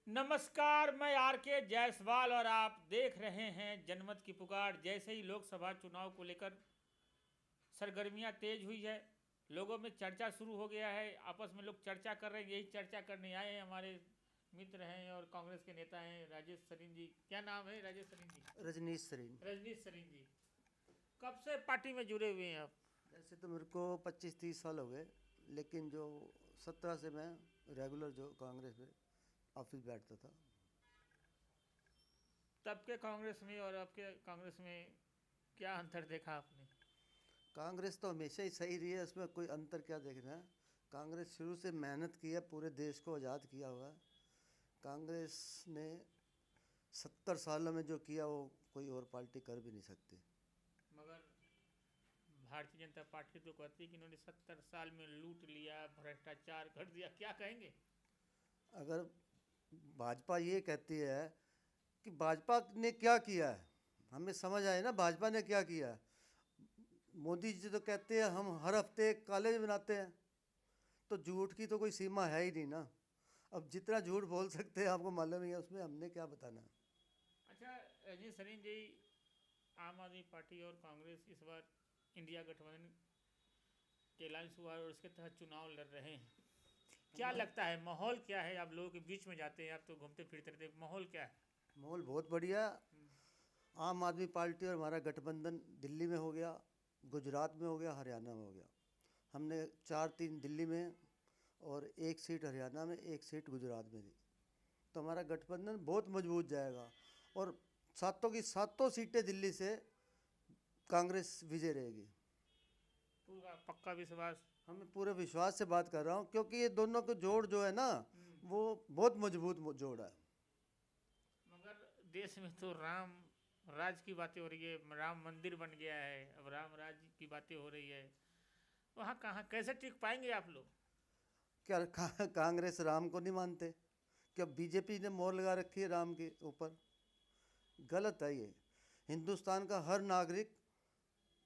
नमस्कार, मैं आर के जायसवाल और आप देख रहे हैं जनमत की पुकार। जैसे ही लोकसभा चुनाव को लेकर सरगर्मियां तेज हुई है, लोगों में चर्चा शुरू हो गया है। आपस में लोग चर्चा कर रहे हैं, यही चर्चा करने आए हैं। हमारे मित्र हैं और कांग्रेस के नेता हैं राजेश सरीन जी। क्या नाम है राजेश सरीन जी? रजनीश सरीन। रजनीश सरीन जी, कब से पार्टी में जुड़े हुए हैं आप? ऐसे तो मेरे को 25-30 साल हो गए, लेकिन जो 17 से मैं रेगुलर जो कांग्रेस में ऑफिस बैठता था। तब के कांग्रेस में और अब के कांग्रेस में क्या अंतर देखा आपने? कांग्रेस तो हमेशा ही सही रही है, उसमें कोई अंतर क्या देखना है। कांग्रेस शुरू से मेहनत की है, पूरे देश को आज़ाद किया हुआ है। कांग्रेस ने 70 सालों में जो किया वो कोई और पार्टी कर भी नहीं सकती। मगर भारतीय जनता पार्टी तो कहती है कि इन्होंने 70 साल में लूट लिया, भ्रष्टाचार कर दिया। क्या कहेंगे? अगर भाजपा ये कहती है कि भाजपा ने क्या किया है, हमें समझ आए ना भाजपा ने क्या किया है। मोदी जी तो कहते हैं हम हर हफ्ते एक कॉलेज बनाते हैं, तो झूठ की तो कोई सीमा है ही नहीं ना। अब जितना झूठ बोल सकते हैं आपको मालूम ही है, उसमें हमने क्या बताना। अच्छा रजनीश सरीन जी, आम आदमी पार्टी और कांग्रेस इस बार इंडिया गठबंधन के अलायंस हुआ और उसके तहत चुनाव लड़ रहे हैं। क्या लगता है, माहौल क्या है? आप लोगों के बीच में जाते हैं, आप तो घूमते फिरते रहते हैं, माहौल क्या है? माहौल बहुत बढ़िया। आम आदमी पार्टी और हमारा गठबंधन दिल्ली में हो गया, गुजरात में हो गया, हरियाणा में हो गया। हमने 4-3 दिल्ली में और एक सीट हरियाणा में, एक सीट गुजरात में दी, तो हमारा गठबंधन बहुत मजबूत जाएगा। और सातों की सातों सीटें दिल्ली से कांग्रेस विजय रहेगी। पूरा पक्का विश्वास? हमें पूरे विश्वास से बात कर रहा हूँ, क्योंकि ये दोनों को जोड़ जो है ना, वो बहुत मजबूत जोड़ है। मगर देश में तो राम राज की बातें हो रही है, राम मंदिर बन गया है, अब राम राज की बातें हो रही है। वहाँ कहाँ कैसे टिक पाएंगे आप लोग? क्या कांग्रेस राम को नहीं मानते? क्या बीजेपी ने मोहर लगा रखी है राम के ऊपर? गलत है ये। हिंदुस्तान का हर नागरिक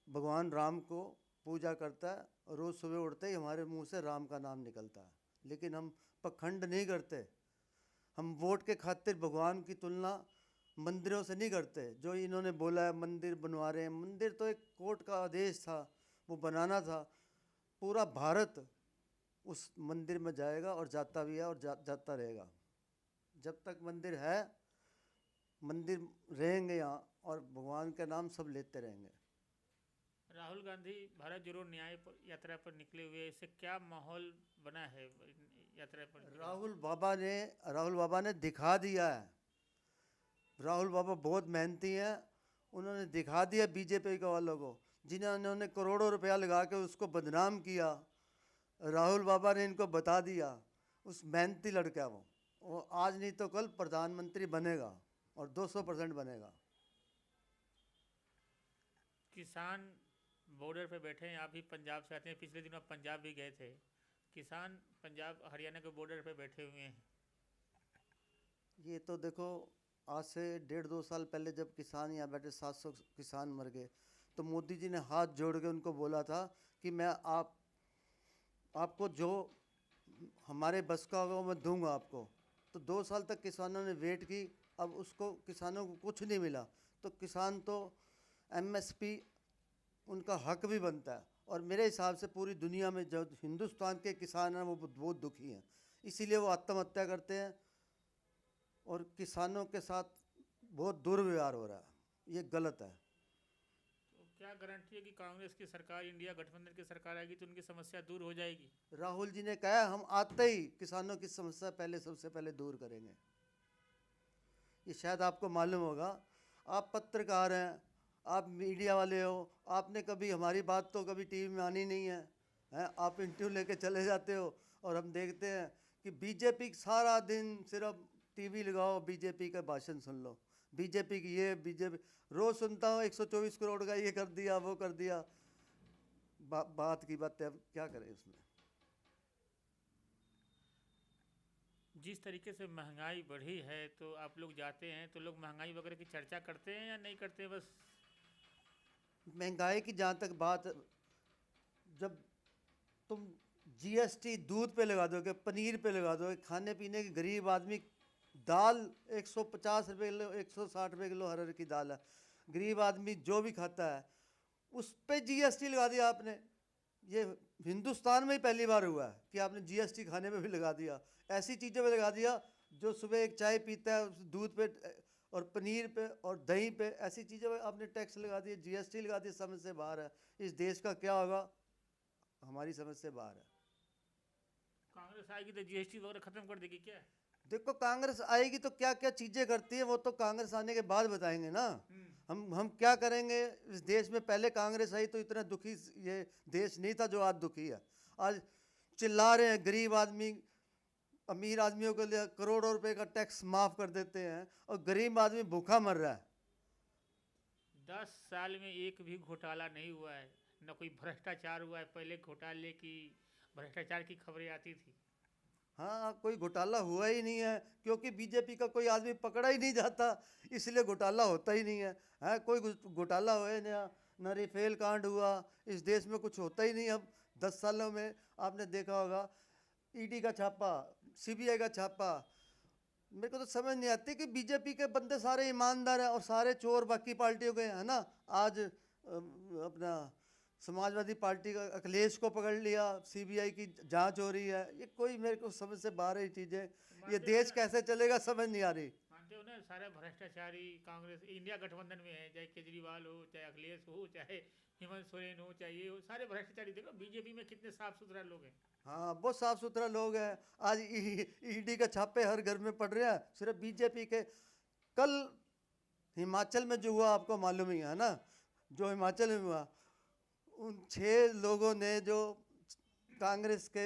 भगवान राम को पूजा करता है, और रोज़ सुबह उठते ही हमारे मुंह से राम का नाम निकलता है। लेकिन हम पखंड नहीं करते। हम वोट के खातिर भगवान की तुलना मंदिरों से नहीं करते। जो इन्होंने बोला है मंदिर बनवा रहे हैं, मंदिर तो एक कोर्ट का आदेश था, वो बनाना था। पूरा भारत उस मंदिर में जाएगा और जाता भी है और जाता रहेगा। जब तक मंदिर है, मंदिर रहेंगे यहाँ, और भगवान का नाम सब लेते रहेंगे। राहुल गांधी भारत जोड़ो न्याय यात्रा पर निकले हुए, इससे क्या माहौल बना है यात्रा पर निकले? राहुल बाबा ने दिखा दिया है। राहुल बाबा बहुत मेहनती हैं। उन्होंने दिखा दिया बीजेपी के वालों को, जिन्होंने करोड़ों रुपया लगा के उसको बदनाम किया। राहुल बाबा ने इनको बता दिया। उस मेहनती लड़का वो आज नहीं तो कल प्रधानमंत्री बनेगा, और 200% बनेगा। किसान बॉर्डर पे बैठे हैं, आप भी पंजाब से आते हैं, पिछले दिनों आप पंजाब भी गए थे। किसान पंजाब हरियाणा के बॉर्डर पे बैठे हुए हैं। ये तो देखो, आज से 1.5-2 साल पहले जब किसान यहाँ बैठे 700 किसान मर गए, तो मोदी जी ने हाथ जोड़ के उनको बोला था कि मैं आपको जो हमारे बस का होगा वो मैं दूंगा आपको। तो 2 साल तक किसानों ने वेट की, अब उसको किसानों को कुछ नहीं मिला। तो किसान तो एमएसपी उनका हक भी बनता है। और मेरे हिसाब से पूरी दुनिया में जो हिंदुस्तान के किसान हैं वो बहुत दुखी हैं, इसीलिए वो आत्महत्या करते हैं, और किसानों के साथ बहुत दुर्व्यवहार हो रहा है। ये गलत है। तो क्या गारंटी है कि कांग्रेस की सरकार, इंडिया गठबंधन की सरकार आएगी तो उनकी समस्या दूर हो जाएगी? राहुल जी ने कहा हम आते ही किसानों की समस्या सबसे पहले दूर करेंगे। ये शायद आपको मालूम होगा, आप पत्रकार हैं, आप मीडिया वाले हो, आपने कभी हमारी बात तो कभी टीवी में आनी नहीं है, हैं? आप इंटरव्यू लेके चले जाते हो, और हम देखते हैं कि बीजेपी सारा दिन सिर्फ टीवी लगाओ, बीजेपी का भाषण सुन लो। बीजेपी की ये, बीजेपी रोज़ सुनता हूँ 124 करोड़ का ये कर दिया, वो कर दिया। बात की बात है, अब क्या करें उसमें। जिस तरीके से महंगाई बढ़ी है, तो आप लोग जाते हैं तो लोग महंगाई वगैरह की चर्चा करते हैं या नहीं करते? बस महंगाई की जहाँ तक बात, जब तुम जीएसटी दूध पे लगा दोगे, पनीर पे लगा दोगे, खाने पीने के गरीब आदमी दाल 150 रुपये किलो, 160 रुपये किलो हर की दाल है। गरीब आदमी जो भी खाता है उस पे जीएसटी लगा दिया आपने। ये हिंदुस्तान में ही पहली बार हुआ है कि आपने जीएसटी खाने पे भी लगा दिया, ऐसी चीज़ों पे लगा दिया जो सुबह एक चाय पीता है, उस दूध पे और पनीर पे और दही पे, ऐसी चीज़ों पे आपने टैक्स लगा दिया, जीएसटी लगा दिया। समझ से बाहर है। इस देश का क्या होगा, हमारी समझ से बाहर है। कांग्रेस आएगी तो जीएसटी वगैरह खत्म कर देगी क्या? देखो कांग्रेस आएगी तो क्या क्या चीज़ें करती है वो तो कांग्रेस आने के बाद बताएंगे ना। हम क्या करेंगे इस देश में। पहले कांग्रेस आई तो इतना दुखी ये देश नहीं था जो आज दुखी है। आज चिल्ला रहे हैं गरीब आदमी, अमीर आदमियों के लिए करोड़ों रुपए का टैक्स माफ कर देते हैं और गरीब आदमी भूखा मर रहा है। 10 साल में एक भी घोटाला नहीं हुआ है, न कोई भ्रष्टाचार हुआ है। पहले घोटाले की, भ्रष्टाचार की खबरें आती थी। हाँ, कोई घोटाला हुआ ही नहीं है क्योंकि बीजेपी का कोई आदमी पकड़ा ही नहीं जाता, इसलिए घोटाला होता ही नहीं है। कोई घोटाला हुआ ही नहीं, न राफेल कांड हुआ, इस देश में कुछ होता ही नहीं। अब 10 सालों में आपने देखा होगा ईडी का छापा, सीबीआई का छापा। मेरे को तो समझ नहीं आती कि बीजेपी के बंदे सारे ईमानदार हैं और सारे चोर बाकी पार्टियों के है ना। आज अपना समाजवादी पार्टी का अखिलेश को पकड़ लिया, सीबीआई की जांच हो रही है। ये कोई मेरे को समझ से बाहर है चीज़ें। ये देश कैसे चलेगा समझ नहीं आ रही। मानते हो ना, सारे भ्रष्टाचारी कांग्रेस इंडिया गठबंधन में है, चाहे केजरीवाल हो, चाहे अखिलेश हो, चाहे हेमंत सोरेन हो, चाहे ये हो, सारे भ्रष्टाचारी। देखो बीजेपी में कितने साफ सुथरा लोग हैं। हाँ, बहुत साफ सुथरा लोग हैं। आज ईडी के छापे हर घर में पड़ रहे हैं सिर्फ बीजेपी के। कल हिमाचल में जो हुआ आपको मालूम ही है ना, जो हिमाचल में हुआ, उन 6 लोगों ने जो कांग्रेस के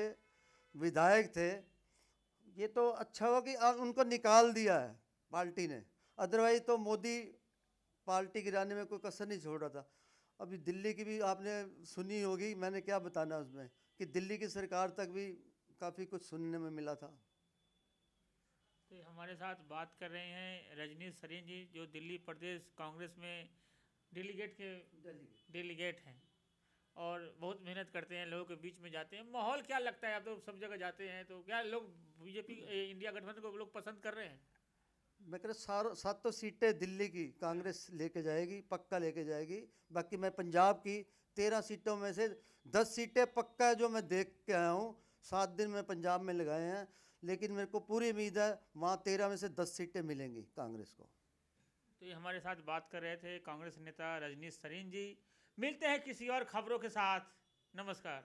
विधायक थे, ये तो अच्छा हुआ कि उनको निकाल दिया है पार्टी ने, अदरवाइज तो मोदी पार्टी गिराने में कोई कसर नहीं छोड़ रहा था। अभी दिल्ली की भी आपने सुनी होगी, मैंने क्या बताना उसमें कि दिल्ली की सरकार तक भी काफ़ी कुछ सुनने में मिला था। तो हमारे साथ बात कर रहे हैं रजनीश सरीन जी, जो दिल्ली प्रदेश कांग्रेस में डेलीगेट हैं और बहुत मेहनत करते हैं, लोगों के बीच में जाते हैं। माहौल क्या लगता है, आप तो सब जगह जाते हैं, तो क्या लोग बीजेपी इंडिया गठबंधन को लोग पसंद कर रहे हैं? मैं कह रहा 7 सीटें दिल्ली की कांग्रेस लेके जाएगी, पक्का लेके जाएगी। बाकी मैं पंजाब की 13 सीटों में से 10 सीटें पक्का है जो मैं देख के आया हूँ। 7 दिन मैं पंजाब में लगाए हैं, लेकिन मेरे को पूरी उम्मीद है वहाँ 13 में से 10 सीटें मिलेंगी कांग्रेस को। तो ये हमारे साथ बात कर रहे थे कांग्रेस नेता रजनीश सरीन जी। मिलते हैं किसी और खबरों के साथ। नमस्कार।